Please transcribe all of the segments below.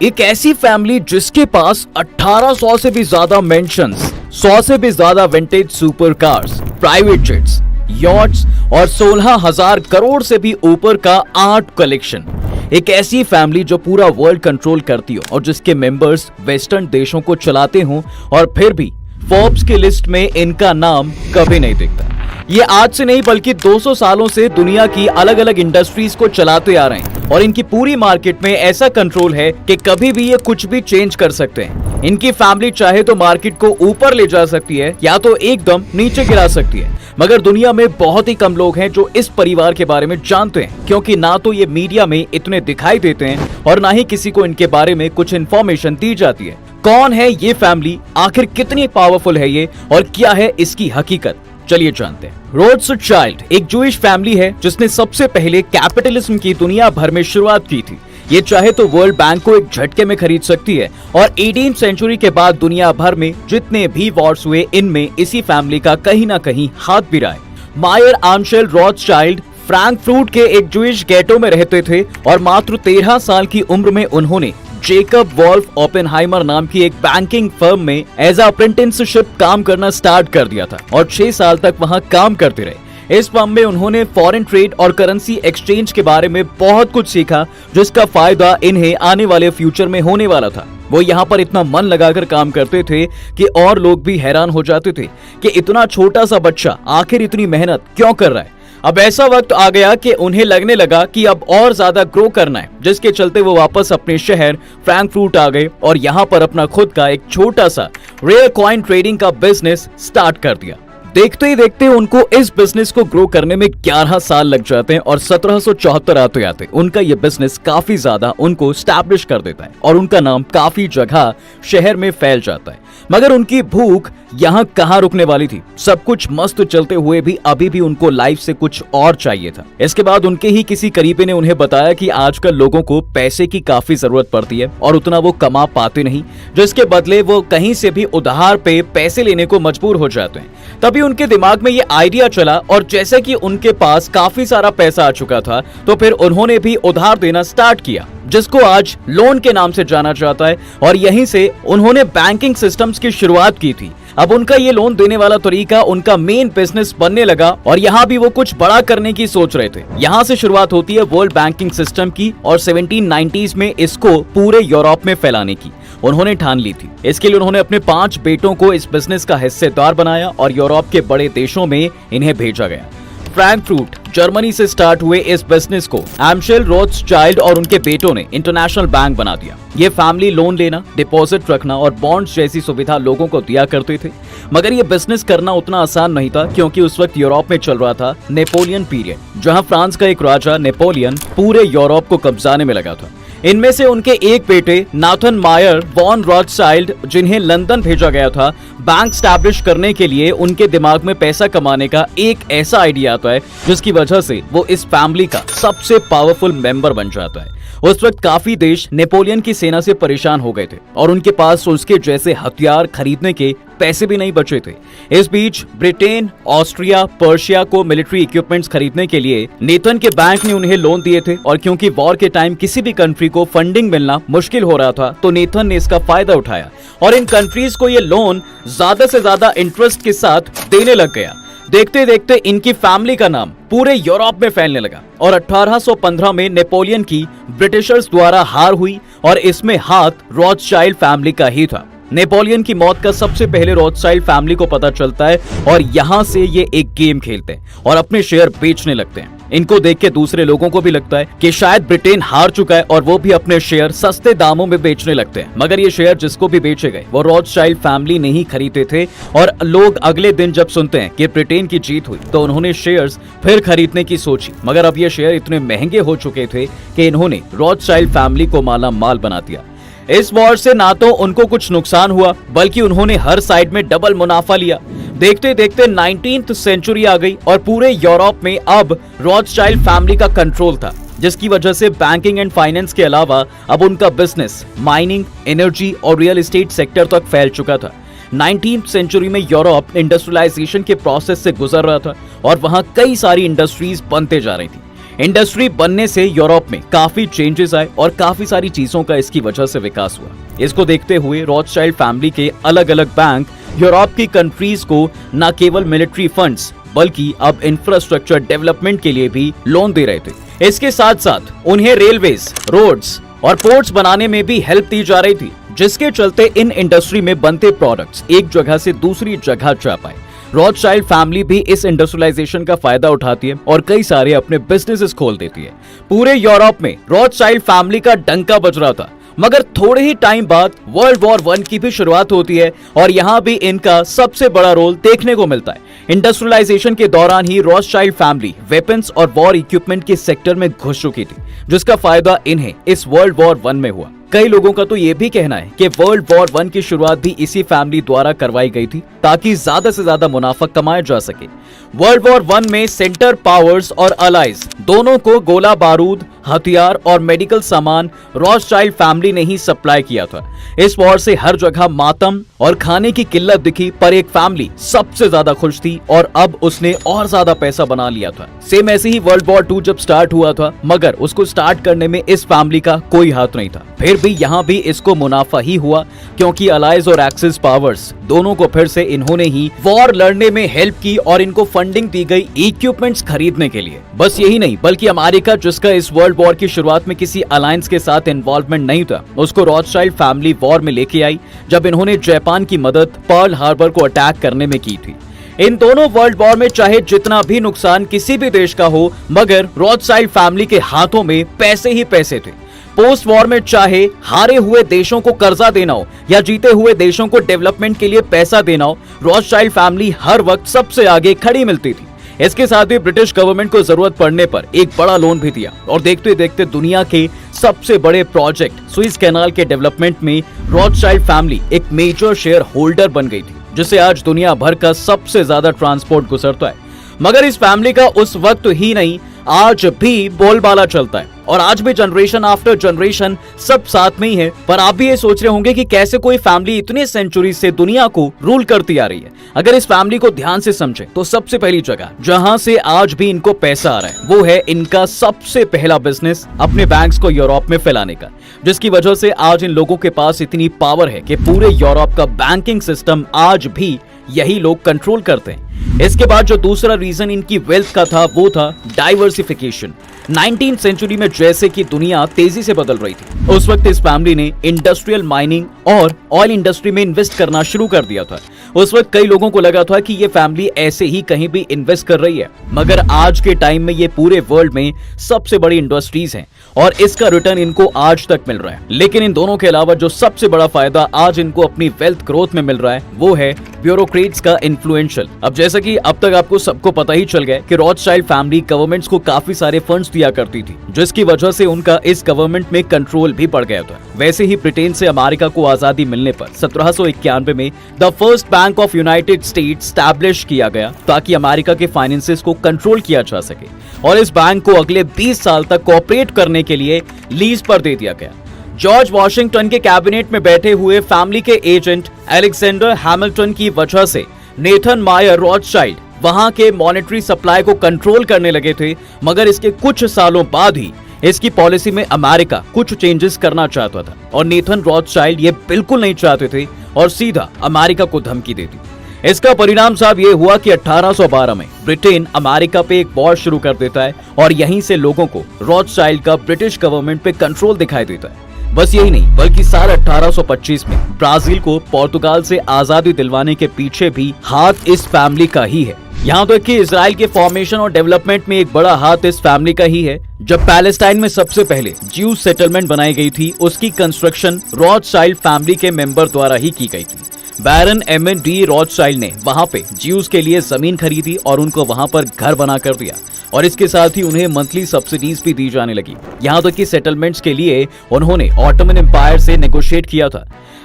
एक ऐसी फैमिली जिसके पास 1800 से भी ज्यादा मेंशंस, 100 से भी ज्यादा vintage super cars, private jets, yachts और 16,000 करोड़ से भी ऊपर का आर्ट कलेक्शन। एक ऐसी फैमिली जो पूरा वर्ल्ड कंट्रोल करती हो और जिसके मेंबर्स वेस्टर्न देशों को चलाते हों और फिर भी फोर्ब्स की लिस्ट में इनका नाम कभी नहीं दिखता। ये आज से नहीं बल्कि 200 सालों से दुनिया की अलग अलग इंडस्ट्रीज को चलाते आ रहे हैं और इनकी पूरी मार्केट में ऐसा कंट्रोल है कि कभी भी ये कुछ भी चेंज कर सकते हैं। इनकी फैमिली चाहे तो मार्केट को ऊपर ले जा सकती है या तो एकदम नीचे गिरा सकती है, मगर दुनिया में बहुत ही कम लोग हैं जो इस परिवार के बारे में जानते हैं, क्योंकि ना तो ये मीडिया में इतने दिखाई देते हैं और ना ही किसी को इनके बारे में कुछ इन्फॉर्मेशन दी जाती है। कौन है ये फैमिली, आखिर कितनी पावरफुल है ये और क्या है इसकी हकीकत, चलिए जानते हैं। रोथस्चाइल्ड एक जूइश फैमिली है जिसने सबसे पहले कैपिटलिज्म की दुनिया भर में शुरुआत की थी। ये चाहे तो वर्ल्ड बैंक को एक झटके में खरीद सकती है और 18वीं सेंचुरी के बाद दुनिया भर में जितने भी वॉर्स हुए इनमें इसी फैमिली का कहीं ना कहीं हाथ भी रहा है। मायर आमशेल रोथस्चाइल्ड फ्रैंकफर्ट के एक जूइश गेटो में रहते थे और मात्र 13 साल की उम्र में उन्होंने जेकब वॉल्फ ओपेनहाइमर नाम की एक बैंकिंग फर्म में एज अप्रेंटिसशिप काम करना स्टार्ट कर दिया था और 6 साल तक वहां काम करते रहे। इस फर्म में उन्होंने फॉरेन ट्रेड और करेंसी एक्सचेंज के बारे में बहुत कुछ सीखा, जिसका फायदा इन्हें आने वाले फ्यूचर में होने वाला था। वो यहाँ पर इतना मन लगाकर काम करते थे कि और लोग भी हैरान हो जाते थे कि इतना छोटा सा बच्चा आखिर इतनी मेहनत क्यों कर रहा है। अब ऐसा वक्त आ गया कि उन्हें लगने लगा कि अब और ज्यादा ग्रो करना है, जिसके चलते वो वापस अपने शहर फ्रैंकफर्ट आ गए और यहाँ पर अपना खुद का एक छोटा सा रेयर कॉइन ट्रेडिंग का बिजनेस स्टार्ट कर दिया। देखते ही देखते उनको इस बिजनेस को ग्रो करने में 11 साल लग जाते हैं और 1774 आते आते उनका ये बिजनेस काफी ज्यादा उनको स्टैब्लिश कर देता है और उनका नाम काफी जगह शहर में फैल जाता है। मगर उनकी भूख यहाँ कहाँ रुकने वाली थी। सब कुछ मस्त चलते हुए भी अभी भी उनको लाइफ से कुछ और चाहिए था। इसके बाद उनके ही किसी करीबी ने उन्हें बताया कि आजकल लोगों को पैसे की काफी जरूरत पड़ती है और उतना वो कमा पाते नहीं, जिसके बदले वो कहीं से भी उधार पे पैसे लेने को मजबूर हो जाते हैं। तभी उनके दिमाग में ये आइडिया चला और जैसे कि उनके पास काफी सारा पैसा आ चुका था तो फिर उन्होंने भी उधार देना स्टार्ट किया, जिसको आज लोन के नाम से जाना जाता है और यहीं से उन्होंने बैंकिंग सिस्टम्स की शुरुआत की थी। अब उनका ये लोन देने वाला तरीका उनका मेन बिजनेस बनने लगा और यहाँ भी वो कुछ बड़ा करने की सोच रहे थे। यहाँ से शुरुआत होती है वर्ल्ड बैंकिंग सिस्टम की और 1790s में इसको पूरे यूरोप में फैलाने की उन्होंने ठान ली थी। इसके लिए उन्होंने अपने 5 बेटों को इस बिजनेस का हिस्सेदार बनाया और यूरोप के बड़े देशों में इन्हें भेजा गया। फ्रैंकफर्ट जर्मनी से स्टार्ट हुए इस बिजनेस को आमशेल रोथस्चाइल्ड और उनके बेटों ने इंटरनेशनल बैंक बना दिया। ये फैमिली लोन लेना, डिपॉजिट रखना और बॉन्ड्स जैसी सुविधा लोगों को दिया करते थे। मगर ये बिजनेस करना उतना आसान नहीं था, क्योंकि उस वक्त यूरोप में चल रहा था नेपोलियन पीरियड, जहां फ्रांस का एक राजा नेपोलियन पूरे यूरोप को कब्जाने में लगा था। इनमें से उनके एक बेटे नाथन मायर वॉन रोथस्चाइल्ड, जिन्हें लंदन भेजा गया था बैंक स्टैब्लिश करने के लिए, उनके दिमाग में पैसा कमाने का एक ऐसा आइडिया आता है जिसकी वजह से वो इस फैमिली का सबसे पावरफुल मेंबर बन जाता है। उस वक्त काफी देश नेपोलियन की सेना से परेशान हो गए थे और उनके पास उसके जैसे हथियार खरीदने के पैसे भी नहीं बचे थे। इस बीच ब्रिटेन, ऑस्ट्रिया, पर्शिया को मिलिट्री इक्विपमेंट्स खरीदने के लिए नेथन के बैंक ने उन्हें लोन दिए थे और क्योंकि वॉर के टाइम किसी भी कंट्री को फंडिंग मिलना मुश्किल हो रहा था तो नेथन ने इसका फायदा उठाया और इन कंट्रीज को ये लोन ज्यादा से ज्यादा इंटरेस्ट के साथ देने लग गया। देखते देखते इनकी फैमिली का नाम पूरे यूरोप में फैलने लगा और 1815 में नेपोलियन की ब्रिटिशर्स द्वारा हार हुई और इसमें हाथ रोथस्चाइल्ड फैमिली का ही था। नेपोलियन की मौत का सबसे पहले रोथस्चाइल्ड फैमिली को पता चलता है और यहाँ से ये एक गेम खेलते हैं और अपने शेयर बेचने लगते हैं। इनको देख के दूसरे लोगों को भी लगता है कि शायद ब्रिटेन हार चुका है और वो भी अपने शेयर सस्ते दामों में बेचने लगते हैं। मगर ये शेयर जिसको भी बेचे गए वो रोथस्चाइल्ड फैमिली नहीं खरीदे थे और लोग अगले दिन जब सुनते हैं कि ब्रिटेन की जीत हुई तो उन्होंने शेयर्स फिर खरीदने की सोची। मगर अब ये शेयर इतने महंगे हो चुके थे कि इन्होंने रोथस्चाइल्ड फैमिली को माला माल बना दिया। इस वॉर से ना तो उनको कुछ नुकसान हुआ बल्कि उन्होंने हर साइड में डबल मुनाफा लिया। देखते देखते 19th सेंचुरी आ गई और पूरे यूरोप में अब रोथस्चाइल्ड फैमिली का कंट्रोल था, जिसकी वजह से बैंकिंग एंड फाइनेंस के अलावा अब उनका बिजनेस माइनिंग, एनर्जी और रियल एस्टेट सेक्टर तक फैल चुका था। 19th सेंचुरी में यूरोप इंडस्ट्रियलाइजेशन के प्रोसेस से गुजर रहा था और वहां कई सारी इंडस्ट्रीज बनते जा रही थी। इंडस्ट्री बनने से यूरोप में काफी चेंजेस आए और काफी सारी चीजों का इसकी वजह से विकास हुआ। इसको देखते हुए रॉथस्चाइल्ड फैमिली के अलग अलग बैंक यूरोप की कंट्रीज को न केवल मिलिट्री फंड्स बल्कि अब इंफ्रास्ट्रक्चर डेवलपमेंट के लिए भी लोन दे रहे थे। इसके साथ साथ उन्हें रेलवेज, रोड्स और पोर्ट्स बनाने में भी हेल्प दी जा रही थी, जिसके चलते इन इंडस्ट्री में बनते प्रोडक्ट्स एक जगह से दूसरी जगह जा पाए। रॉथस्चाइल्ड फैमिली भी इस इंडस्ट्रियलाइजेशन का फायदा उठाती है और कई सारे अपने बिजनेसेस खोल देती है। पूरे यूरोप में रॉथस्चाइल्ड फैमिली का डंका बज रहा था, मगर थोड़े ही टाइम बाद वर्ल्ड वॉर 1 की भी शुरुआत होती है और यहाँ भी इनका सबसे बड़ा रोल देखने को मिलता है। इंडस्ट्रियलाइजेशन के दौरान ही रॉथस्चाइल्ड फैमिली वेपन्स और वॉर इक्विपमेंट के सेक्टर में घुस चुकी थी, जिसका फायदा इन्हें इस वर्ल्ड वॉर 1 में हुआ। कई लोगों का तो ये भी कहना है कि वर्ल्ड वॉर 1 की शुरुआत भी इसी फैमिली द्वारा करवाई गई थी ताकि ज्यादा से ज्यादा मुनाफा कमाया जा सके। वर्ल्ड वॉर 1 में सेंटर पावर्स और अलाइज दोनों को गोला बारूद, हथियार और मेडिकल सामान रॉथस्चाइल्ड फैमिली ने ही सप्लाई किया था। इस वॉर से हर जगह मातम और खाने की किल्लत दिखी, पर एक फैमिली सबसे ज्यादा खुश थी और अब उसने और ज्यादा पैसा बना लिया था। सेम ऐसे ही वर्ल्ड वॉर 2 जब स्टार्ट हुआ था, मगर उसको स्टार्ट करने में इस फैमिली का कोई हाथ नहीं था। फिर भी यहाँ भी इसको मुनाफा ही हुआ, क्योंकि अलाइज और एक्सिस पावर्स दोनों को फिर से इन्होंने ही वॉर लड़ने में हेल्प की और इनको फंडिंग दी गई इक्विपमेंट्स खरीदने के लिए। बस यही नहीं, बल्कि अमेरिका, जिसका इस वर्ल्ड वॉर की शुरुआत में किसी अलायंस के साथ इन्वॉल्वमेंट नहीं था, उसको रॉथस्चाइल्ड फैमिली वॉर में लेके आई जब इन्होंने जापान की मदद पर्ल हार्बर को अटैक करने में की थी। इन दोनों वर्ल्ड वॉर में चाहे जितना भी नुकसान किसी भी देश का हो, मगर रॉथस्चाइल्ड फैमिली के हाथों में पैसे ही पैसे थे। पोस्ट वॉर में चाहे हारे हुए देशों को कर्जा देना हो या जीते हुए देशों को डेवलपमेंट के लिए पैसा देना हो, रॉथस्चाइल्ड फैमिली हर वक्त सबसे आगे खड़ी मिलती थी। इसके साथ ही ब्रिटिश गवर्नमेंट को जरूरत पड़ने पर एक बड़ा लोन भी दिया और देखते देखते दुनिया के सबसे बड़े प्रोजेक्ट सुइस कैनाल के डेवलपमेंट में रॉथस्चाइल्ड फैमिली एक मेजर शेयर होल्डर बन गई थी, जिससे आज दुनिया भर का सबसे ज्यादा ट्रांसपोर्ट गुजरता है। मगर इस फैमिली का उस वक्त ही नहीं, आज भी बोलबाला चलता है और आज भी जनरेशन आफ्टर जनरेशन सब साथ में ही है। पर आप भी ये सोच रहे होंगे कि कैसे कोई फैमिली इतने सेंचुरी से दुनिया को रूल करती आ रही है। अगर इस फैमिली को ध्यान से समझे तो सबसे पहली जगह जहां से आज भी इनको पैसा आ रहा है वो है इनका सबसे पहला बिजनेस अपने बैंक्स को यूरोप में फैलाने का, जिसकी वजह से आज इन लोगों के पास इतनी पावर है कि पूरे यूरोप का बैंकिंग सिस्टम आज भी यही लोग कंट्रोल करते हैं। इसके बाद जो दूसरा रीजन इनकी वेल्थ का था वो था डाइवर्सिफिकेशन। 19th सेंचुरी में जैसे कि दुनिया तेजी से बदल रही थी, उस वक्त इस फैमिली ने इंडस्ट्रियल माइनिंग और ऑयल इंडस्ट्री में इन्वेस्ट करना शुरू कर दिया था। उस वक्त कई लोगों को लगा था कि ये फैमिली ऐसे ही कहीं भी इन्वेस्ट कर रही है, मगर आज के टाइम में ये पूरे वर्ल्ड में सबसे बड़ी इंडस्ट्रीज हैं और इसका रिटर्न इनको आज तक मिल रहा है। लेकिन इन दोनों के अलावा जो सबसे बड़ा फायदा आज इनको अपनी वेल्थ ग्रोथ में मिल रहा है वो है ब्यूरोक्रेट्स का इन्फ्लुएंशियल। अब जैसा कि अब तक आपको सबको पता ही चल गया कि रॉथस्चाइल्ड फैमिली गवर्नमेंट्स को काफी सारे फंड्स दिया करती थी, जिसकी वजह से उनका इस गवर्नमेंट में कंट्रोल भी बढ़ गया था। वैसे ही ब्रिटेन से अमेरिका को आजादी मिलने पर 1791 में the first bank of United states establish किया गया ताकि अमेरिका के फाइनेंसेस को कंट्रोल किया जा सके और इस बैंक को अगले 20 साल तक कोऑपरेट करने के लिए लीज पर दे दिया गया। जॉर्ज वॉशिंगटन के कैबिनेट में बैठे हुए फैमिली के एजेंट अलेक्जेंडर हैमिल्टन की वजह से नेथन मायर रॉथस्चाइल्ड वहां के मॉनेटरी सप्लाई को कंट्रोल करने लगे थे, मगर इसके कुछ सालों बाद ही इसकी पॉलिसी में अमेरिका कुछ चेंजेस करना चाहता था और नेथन रॉथस्चाइल्ड ये बिल्कुल नहीं चाहते थे और सीधा अमेरिका को धमकी दे दी। इसका परिणाम साहब ये हुआ कि 1812 में ब्रिटेन अमेरिका पे एक वॉर शुरू कर देता है और यहीं से लोगों को रॉथस्चाइल्ड का ब्रिटिश गवर्नमेंट पे कंट्रोल दिखाई देता है। बस यही नहीं, बल्कि साल 1825 में ब्राजील को पोर्तुगाल से आजादी दिलवाने के पीछे भी हाथ इस फैमिली का ही है। यहाँ तक कि इजराइल के फॉर्मेशन और डेवलपमेंट में एक बड़ा हाथ इस फैमिली का ही है। जब पैलेस्टाइन में सबसे पहले ज्यू सेटलमेंट बनाई गई थी, उसकी कंस्ट्रक्शन रॉथस्चाइल्ड फैमिली के मेंबर द्वारा ही की गई थी। बैरन एमन डी रॉथस्चाइल्ड ने वहां पे ज्यूज के लिए जमीन खरीदी और उनको वहां पर घर बना कर दिया और इसके साथ ही उन्हें मंथली सब्सिडीज भी दी जाने लगी। यहाँ तक कि सेटलमेंट्स के लिए उन्होंने ऑटोमन एम्पायर से नेगोशिएट किया था।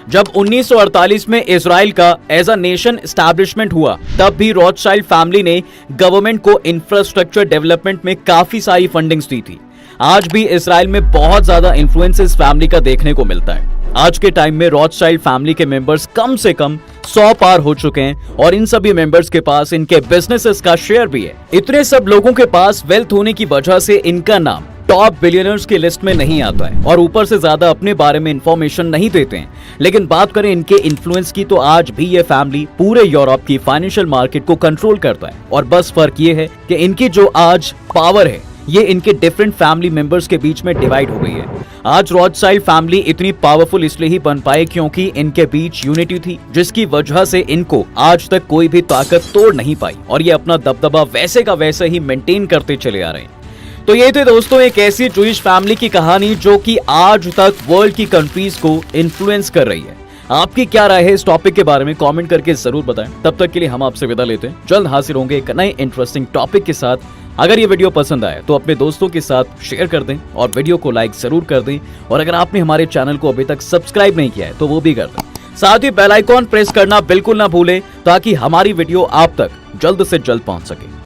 जब 1948 में इजराइल का एज अ नेशन एस्टैब्लिशमेंट हुआ, तब भी रॉथस्चाइल्ड फैमिली ने गवर्नमेंट को इंफ्रास्ट्रक्चर डेवलपमेंट में काफी सारी फंडिंग्स दी थी। आज भी इजराइल में बहुत ज्यादा इन्फ्लुएंस इस फैमिली का देखने को मिलता है। आज के टाइम में रॉथस्चाइल्ड फैमिली के मेंबर्स कम से कम 100 पार हो चुके हैं और इन सभी मेंबर्स के पास इनके बिजनेसेस का शेयर भी है। इतने सब लोगों के पास वेल्थ होने की वजह से इनका नाम टॉप बिलियनर्स की लिस्ट में नहीं आता है और ऊपर से ज्यादा अपने बारे में इंफॉर्मेशन नहीं देते हैं। लेकिन बात करें इनके इन्फ्लुएंस की तो आज भी ये फैमिली पूरे यूरोप की फाइनेंशियल मार्केट को कंट्रोल करता है। और बस फर्क ये है कि इनकी जो आज पावर है ये इनके डिफरेंट फैमिली मेंबर्स के बीच में डिवाइड हो गई है। आज रॉथस्चाइल्ड फैमिली इतनी पावरफुल इसलिए ही बन पाए क्योंकि इनके बीच यूनिटी थी, जिसकी वजह से इनको आज तक कोई भी ताकत तोड़ नहीं पाई और ये अपना दबदबा वैसे का वैसे ही मेंटेन करते चले आ रहे हैं। तो ये थे दोस्तों एक ऐसी जूइश फैमिली की कहानी जो कि आज तक वर्ल्ड की कंट्रीज को इन्फ्लुएंस कर रही है। आपकी क्या राय है इस टॉपिक के बारे में कमेंट करके जरूर बताएं। तब तक के लिए हम आपसे विदा लेते हैं। जल्द हाजिर होंगे एक नए इंटरेस्टिंग टॉपिक के साथ। अगर ये वीडियो पसंद आए तो अपने दोस्तों के साथ शेयर कर दें और वीडियो को लाइक जरूर कर दें। और अगर आपने हमारे चैनल को अभी तक सब्सक्राइब नहीं किया है तो वो भी कर दें। साथ ही बेल आइकॉन प्रेस करना बिल्कुल ना भूलें ताकि हमारी वीडियो आप तक जल्द से जल्द पहुंच सके।